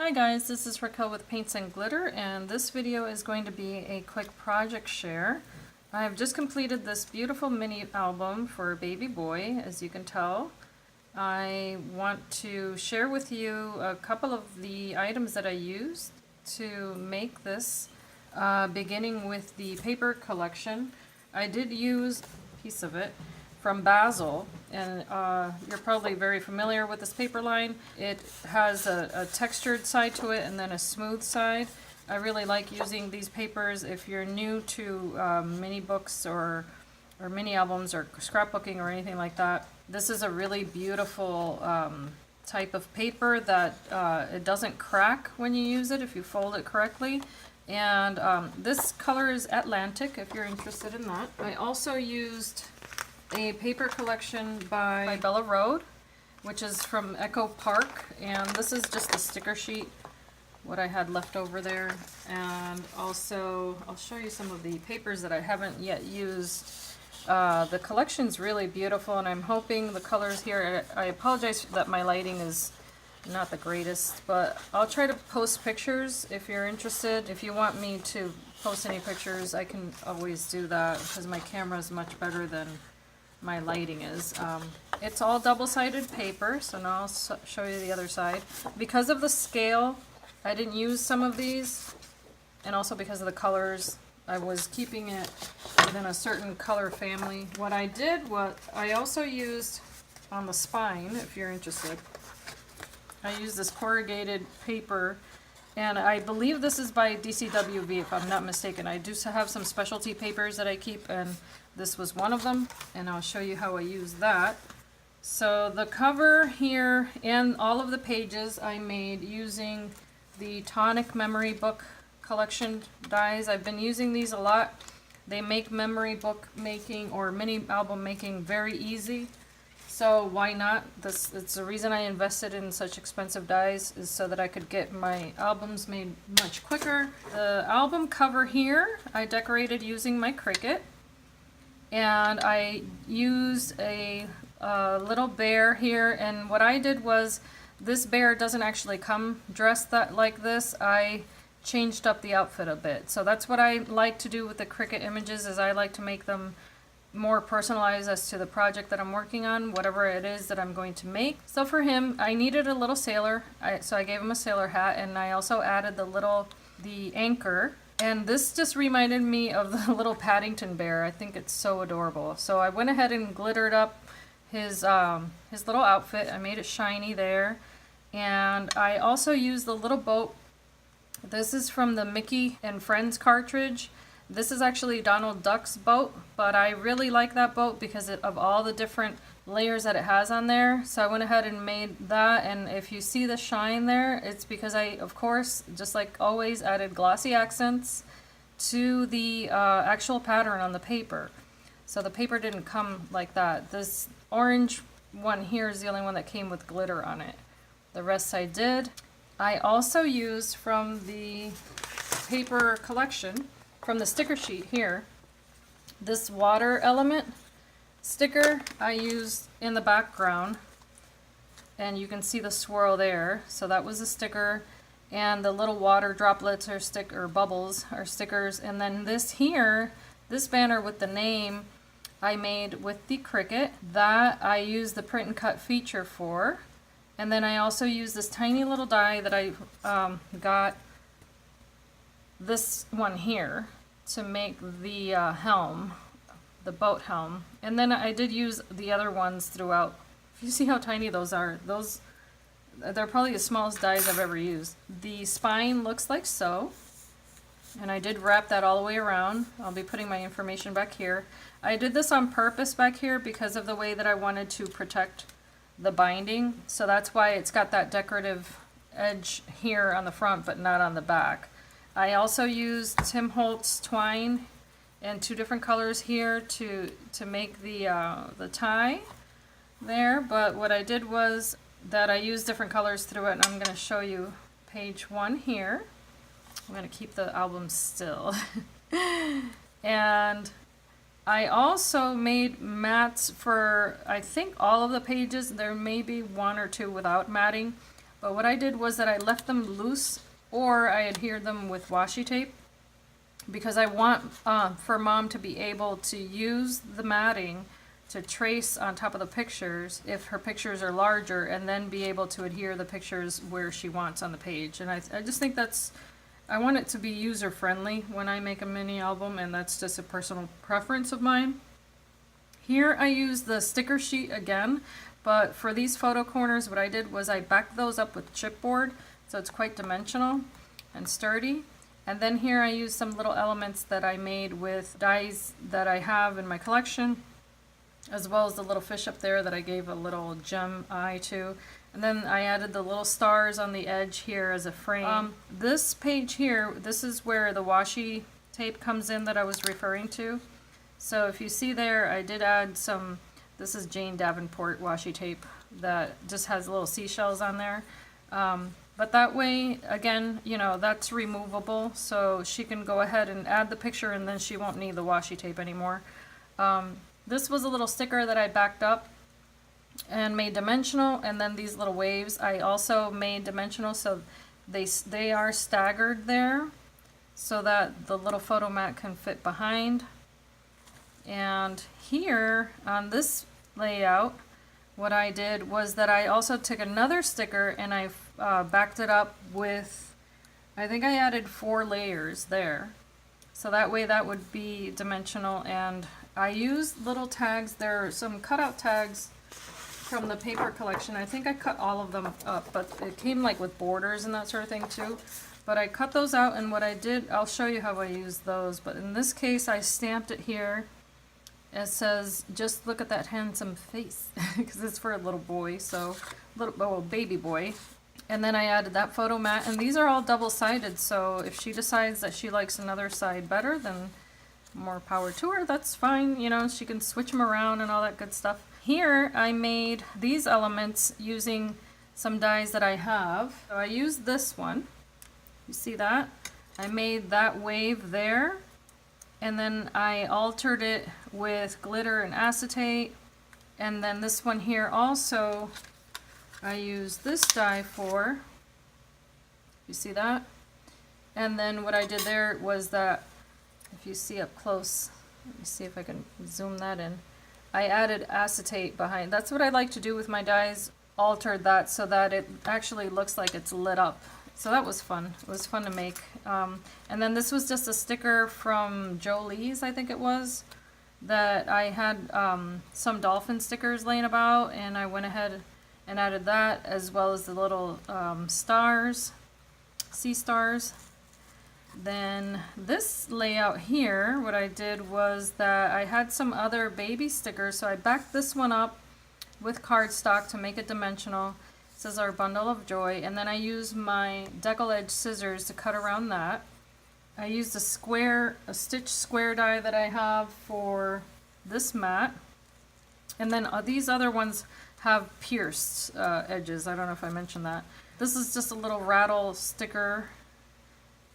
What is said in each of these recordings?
Hi guys, this is Raquel with Paints and Glitter, and this video is going to be a quick project share. I have just completed this beautiful mini album for baby boy, as you can tell. I want to share with you a couple of the items that I used to make this, beginning with the paper collection. I did use a piece of it from Basil, and you're probably very familiar with this paper line. It has a textured side to it and then a smooth side. I really like using these papers if you're new to mini books or mini albums or scrapbooking or anything like that. This is a really beautiful type of paper that it doesn't crack when you use it if you fold it correctly. And this color is Atlantic if you're interested in that. I also used a paper collection by Bella Road, which is from Echo Park, and this is just a sticker sheet, what I had left over there. And also I'll show you some of the papers that I haven't yet used. The collection's really beautiful, and I'm hoping the colors here, I apologize that my lighting is not the greatest, but I'll try to post pictures if you're interested. If you want me to post any pictures, I can always do that because my camera is much better than my lighting is. It's all double-sided paper, so now I'll show you the other side. Because of the scale, I didn't use some of these, and also because of the colors, I was keeping it within a certain color family. What I did was, I also used on the spine, if you're interested, I used this corrugated paper, and I believe this is by DCWV if I'm not mistaken. I do have some specialty papers that I keep, and this was one of them, and I'll show you how I use that. So the cover here and all of the pages I made using the Tonic memory book collection dies. I've been using these a lot. They make memory book making or mini album making very easy. So why not? It's the reason I invested in such expensive dies, is so that I could get my albums made much quicker. The album cover here I decorated using my Cricut. And I used a little bear here, and what I did was, this bear doesn't actually come dressed like this. I changed up the outfit a bit. So that's what I like to do with the Cricut images, is I like to make them more personalized as to the project that I'm working on, whatever it is that I'm going to make. So for him, I needed a little sailor, so I gave him a sailor hat, and I also added the anchor. And this just reminded me of the little Paddington bear. I think it's so adorable. So I went ahead and glittered up his little outfit. I made it shiny there. And I also used the little boat. This is from the Mickey and Friends cartridge. This is actually Donald Duck's boat, but I really like that boat because of all the different layers that it has on there. So I went ahead and made that, and if you see the shine there, it's because I, of course, just like always, added glossy accents to the actual pattern on the paper. So the paper didn't come like that. This orange one here is the only one that came with glitter on it. The rest I did. I also used from the paper collection, from the sticker sheet here, this water element sticker I used in the background, and you can see the swirl there. So that was a sticker, and the little water droplets or bubbles are stickers. And then this here, this banner with the name, I made with the Cricut. That I used the print and cut feature for. And then I also used this tiny little die that I got, this one here, to make the helm, the boat helm. And then I did use the other ones throughout. If you see how tiny those are, they're probably the smallest dies I've ever used. The spine looks like so, and I did wrap that all the way around. I'll be putting my information back here. I did this on purpose back here because of the way that I wanted to protect the binding, so that's why it's got that decorative edge here on the front but not on the back. I also used Tim Holtz twine in 2 different colors here to make the tie there, but what I did was that I used different colors through it, and I'm going to show you page 1 here. I'm going to keep the album still. And I also made mats for, I think, all of the pages. There may be 1 or 2 without matting, But what I did was that I left them loose, or I adhered them with washi tape, because I want for Mom to be able to use the matting to trace on top of the pictures if her pictures are larger, and then be able to adhere the pictures where she wants on the page. And I just think I want it to be user friendly when I make a mini album, and that's just a personal preference of mine. Here I use the sticker sheet again, but for these photo corners what I did was I backed those up with chipboard, so it's quite dimensional and sturdy. And then here I use some little elements that I made with dies that I have in my collection, as well as the little fish up there that I gave a little gem eye to. And then I added the little stars on the edge here as a frame. This page here, this is where the washi tape comes in that I was referring to. So if you see there, I did add some, this is Jane Davenport washi tape that just has little seashells on there. But that way, again, you know, that's removable, so she can go ahead and add the picture and then she won't need the washi tape anymore. This was a little sticker that I backed up and made dimensional, and then these little waves I also made dimensional, so they are staggered there so that the little photo mat can fit behind. And here on this layout, what I did was that I also took another sticker and I backed it up with, I think I added 4 layers there, so that way that would be dimensional. And I used little tags. There are some cutout tags from the paper collection. I think I cut all of them up, but it came like with borders and that sort of thing too. But I cut those out, and what I did, I'll show you how I used those, but in this case I stamped it here. It says, just look at that handsome face, because it's for a little boy, so baby boy. And then I added that photo mat, and these are all double-sided, so if she decides that she likes another side better, then more power to her, that's fine. You know, she can switch them around and all that good stuff. Here I made these elements using some dies that I have. So I used this one. You see that? I made that wave there, and then I altered it with glitter and acetate. And then this one here also I used this die for. You see that? And then what I did there was that, if you see up close, let me see if I can zoom that in. I added acetate behind. That's what I like to do with my dies. Altered that so that it actually looks like it's lit up. So that was fun. It was fun to make. And then this was just a sticker from Jolie's, I think it was, that I had some dolphin stickers laying about, and I went ahead and added that, as well as the little stars, sea stars. Then this layout here, what I did was that I had some other baby stickers, so I backed this one up with cardstock to make it dimensional. This is our bundle of joy, and then I used my deckle edge scissors to cut around that. I used a stitch square die that I have for this mat, and then these other ones have pierced edges. I don't know if I mentioned that. This is just a little rattle sticker,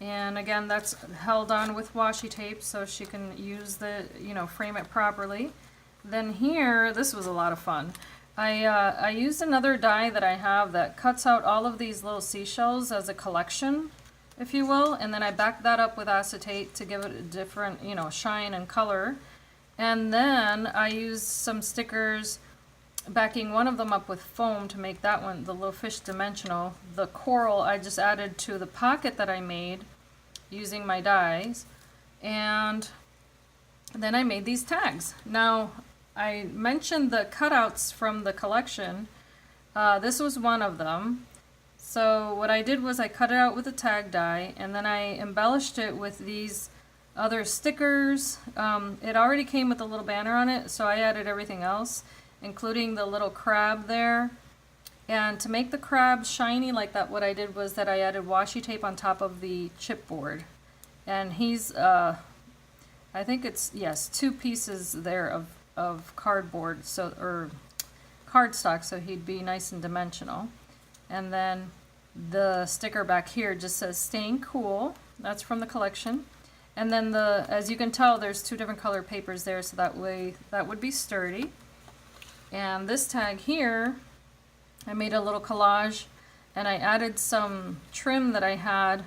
and again, that's held on with washi tape so she can use the, you know, frame it properly. Then here, this was a lot of fun. I used another die that I have that cuts out all of these little seashells as a collection, if you will, and then I backed that up with acetate to give it a different, you know, shine and color. And then I used some stickers, backing one of them up with foam to make that one, the little fish, dimensional. The coral I just added to the pocket that I made using my dies, and then I made these tags. Now, I mentioned the cutouts from the collection. This was one of them. So what I did was I cut it out with a tag die, and then I embellished it with these other stickers. It already came with a little banner on it, so I added everything else, including the little crab there. And to make the crab shiny like that, what I did was that I added washi tape on top of the chipboard. And he's, I think it's, yes, 2 pieces there of cardboard, so, or cardstock, so he'd be nice and dimensional. And then the sticker back here just says staying cool. That's from the collection. And then as you can tell, there's 2 different color papers there, so that way that would be sturdy. And this tag here, I made a little collage, and I added some trim that I had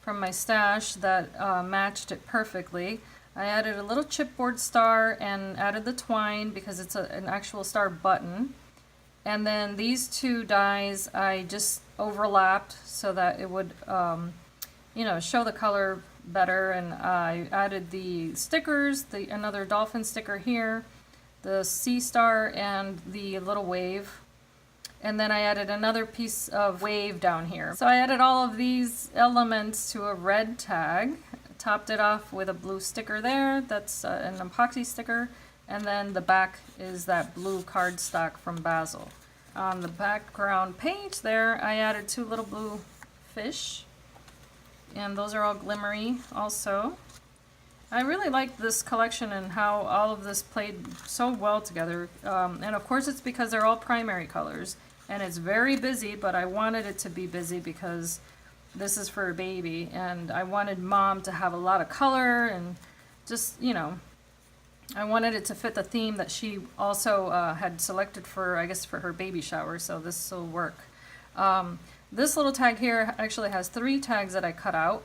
from my stash that matched it perfectly. I added a little chipboard star and added the twine because it's an actual star button. And then these two dies I just overlapped so that it would, you know, show the color better. And I added the stickers, another dolphin sticker here, the sea star, and the little wave. And then I added another piece of wave down here. So I added all of these elements to a red tag, topped it off with a blue sticker there, that's an epoxy sticker, and then the back is that blue cardstock from Basil. On the background page there, I added two little blue fish, and those are all glimmery also. I really liked this collection and how all of this played so well together. And of course it's because they're all primary colors. And it's very busy, but I wanted it to be busy because this is for a baby. And I wanted mom to have a lot of color and just, you know, I wanted it to fit the theme that she also had selected for, I guess, for her baby shower. So this will work. This little tag here actually has 3 tags that I cut out.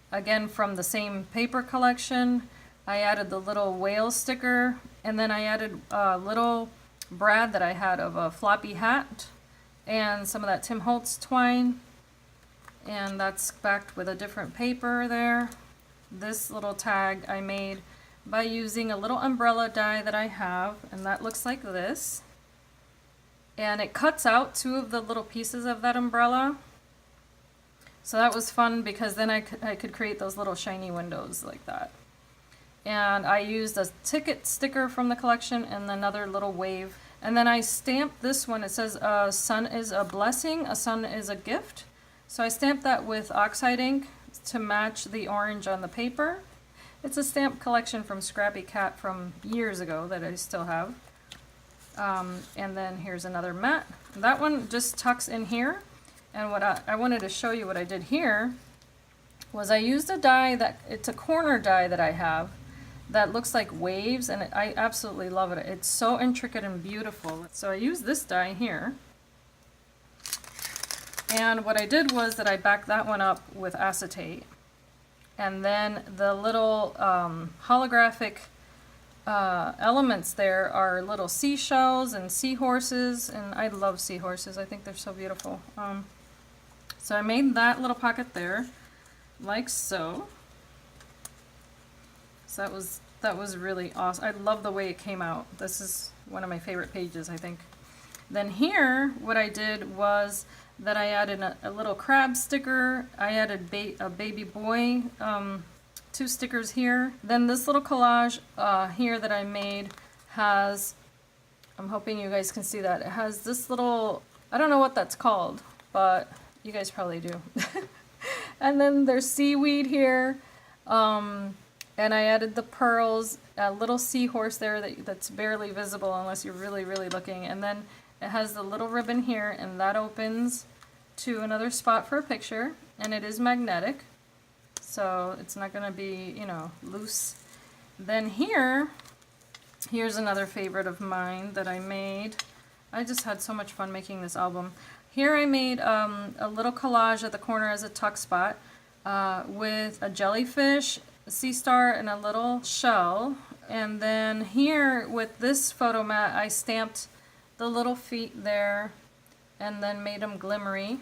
Again, from the same paper collection. I added the little whale sticker, and then I added a little brad that I had of a floppy hat and some of that Tim Holtz twine, and that's backed with a different paper there. This little tag I made by using a little umbrella die that I have, and that looks like this, and it cuts out 2 of the little pieces of that umbrella. So that was fun because then I could create those little shiny windows like that. And I used a ticket sticker from the collection and another little wave. And then I stamped this one. It says a sun is a blessing, a sun is a gift. So I stamped that with oxide ink to match the orange on the paper. It's a stamp collection from Scrappy Cat from years ago that I still have. And then here's another mat. That one just tucks in here. And what I wanted to show you what I did here was I used a die that, it's a corner die that I have that looks like waves, and I absolutely love it. It's so intricate and beautiful. So I used this die here. And what I did was that I backed that one up with acetate. And then the little holographic elements there are little seashells and seahorses, and I love seahorses. I think they're so beautiful. So I made that little pocket there, like so. So that was really awesome. I love the way it came out. This is one of my favorite pages, I think. Then here, what I did was that I added a little crab sticker. I added a baby boy, 2 stickers here. Then this little collage here that I made has, I'm hoping you guys can see that, it has this little, I don't know what that's called, but you guys probably do. And then there's seaweed here, and I added the pearls, a little seahorse there that's barely visible unless you're really, really looking. And then it has the little ribbon here, and that opens to another spot for a picture, and it is magnetic, so it's not going to be, you know, loose. Then here's another favorite of mine that I made. I just had so much fun making this album. Here I made a little collage at the corner as a tuck spot with a jellyfish, a sea star, and a little shell. And then here with this photo mat, I stamped the little feet there and then made them glimmery.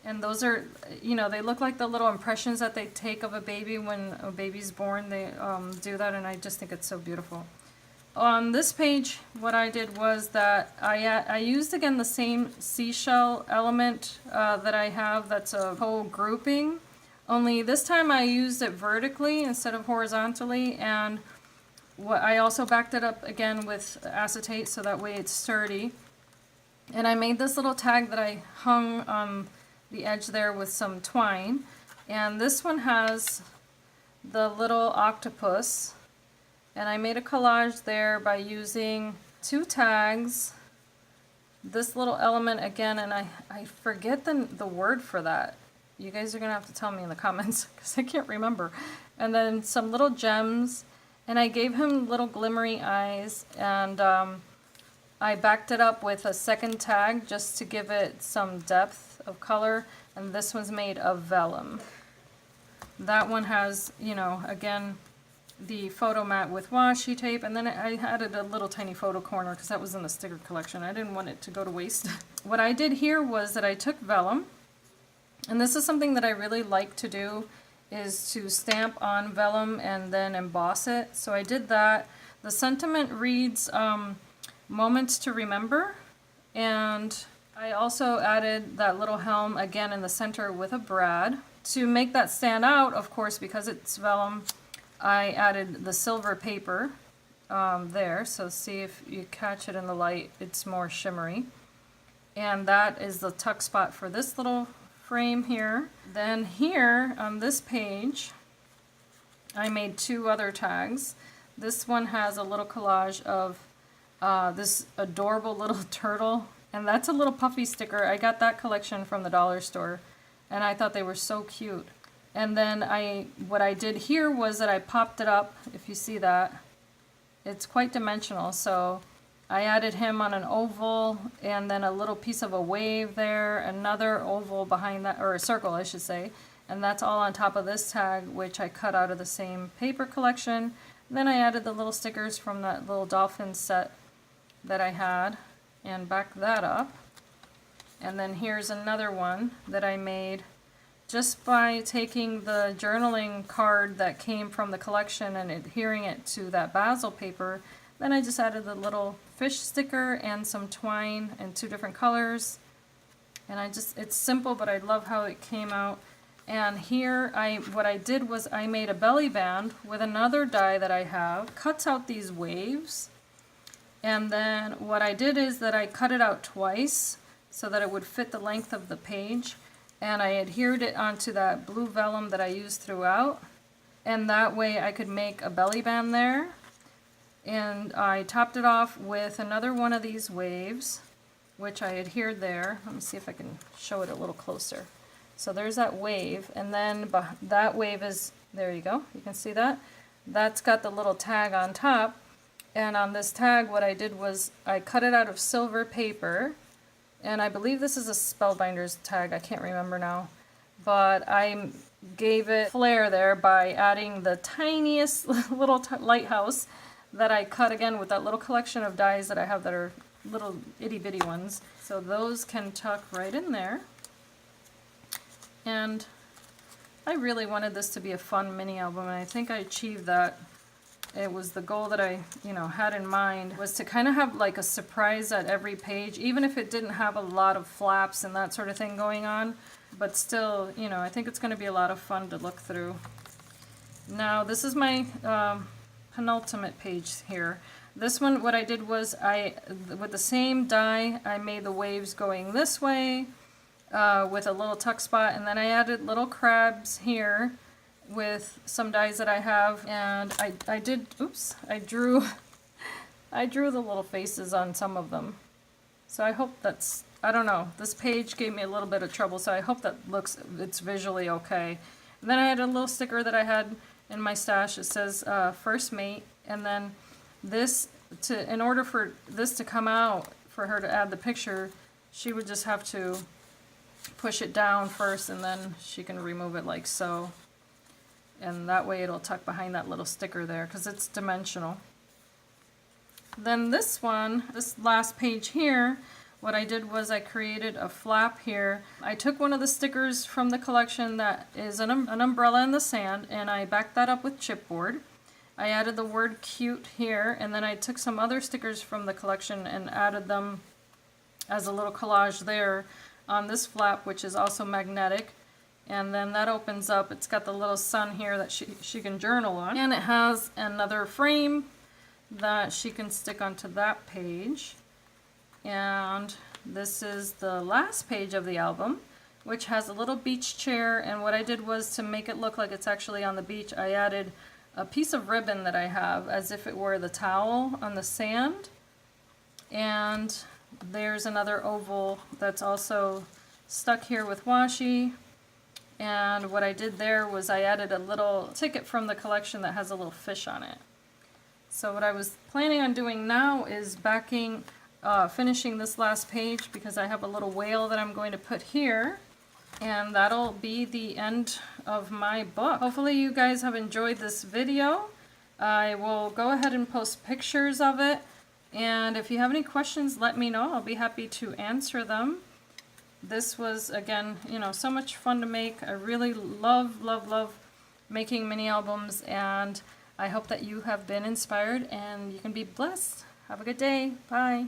And those are, you know, they look like the little impressions that they take of a baby when a baby's born. They do that, and I just think it's so beautiful. On this page, what I did was that I used again the same seashell element that I have that's a whole grouping, only this time I used it vertically instead of horizontally, and I also backed it up again with acetate so that way it's sturdy. And I made this little tag that I hung on the edge there with some twine, and this one has the little octopus. And I made a collage there by using 2 tags, this little element again, and I forget the word for that. You guys are going to have to tell me in the comments because I can't remember. And then some little gems, and I gave him little glimmery eyes, and I backed it up with a second tag just to give it some depth of color, and this one's made of vellum. That one has, you know, again, the photo mat with washi tape, and then I added a little tiny photo corner because that was in the sticker collection. I didn't want it to go to waste. What I did here was that I took vellum, and this is something that I really like to do, is to stamp on vellum and then emboss it. So I did that. The sentiment reads Moments to Remember, and I also added that little helm again in the center with a brad. To make that stand out, of course, because it's vellum, I added the silver paper there, so see if you catch it in the light, it's more shimmery. And that is the tuck spot for this little frame here. Then here on this page, I made two other tags. This one has a little collage of this adorable little turtle, and that's a little puffy sticker. I got that collection from the dollar store, and I thought they were so cute. And then what I did here was that I popped it up, if you see that. It's quite dimensional, so I added him on an oval, and then a little piece of a wave there, another oval behind that, or a circle I should say, and that's all on top of this tag, which I cut out of the same paper collection. And then I added the little stickers from that little dolphin set that I had, and backed that up. And then here's another one that I made just by taking the journaling card that came from the collection and adhering it to that basil paper. Then I just added the little fish sticker and some twine in two different colors. And it's simple, but I love how it came out. And here, what I did was I made a belly band with another die that I have, cuts out these waves. And then what I did is that I cut it out twice so that it would fit the length of the page. And I adhered it onto that blue vellum that I used throughout. And that way I could make a belly band there. And I topped it off with another one of these waves, which I adhered there. Let me see if I can show it a little closer. So there's that wave, and then that wave is, there you go, you can see that. That's got the little tag on top. And on this tag, what I did was I cut it out of silver paper. And I believe this is a Spellbinders tag, I can't remember now. But I gave it flair there by adding the tiniest little lighthouse that I cut again with that little collection of dies that I have that are little itty bitty ones. So those can tuck right in there. And I really wanted this to be a fun mini album, and I think I achieved that. It was the goal that I, had in mind, was to kind of have like a surprise at every page, even if it didn't have a lot of flaps and that sort of thing going on. But still, I think it's going to be a lot of fun to look through. Now, this is my penultimate page here. This one, what I did was with the same die, I made the waves going this way with a little tuck spot, and then I added little crabs here with some dies that I have, and I drew the little faces on some of them. So I hope I don't know, this page gave me a little bit of trouble, so I hope it's visually okay. And then I had a little sticker that I had in my stash. It says First Mate, and then in order for this to come out, for her to add the picture, she would just have to push it down first, and then she can remove it like so. And that way it'll tuck behind that little sticker there, because it's dimensional. Then this last page here, what I did was I created a flap here. I took one of the stickers from the collection that is an umbrella in the sand, and I backed that up with chipboard. I added the word cute here, and then I took some other stickers from the collection and added them as a little collage there on this flap, which is also magnetic. And then that opens up. It's got the little sun here that she can journal on. And it has another frame that she can stick onto that page. And this is the last page of the album, which has a little beach chair. And what I did was to make it look like it's actually on the beach, I added a piece of ribbon that I have as if it were the towel on the sand. And there's another oval that's also stuck here with washi. And what I did there was I added a little ticket from the collection that has a little fish on it. So what I was planning on doing now is backing finishing this last page because I have a little whale that I'm going to put here. And that'll be the end of my book. Hopefully you guys have enjoyed this video. I will go ahead and post pictures of it. And if you have any questions, let me know. I'll be happy to answer them. This was, again, you know, so much fun to make. I really love making mini albums, and I hope that you have been inspired and you can be blessed. Have a good day. Bye.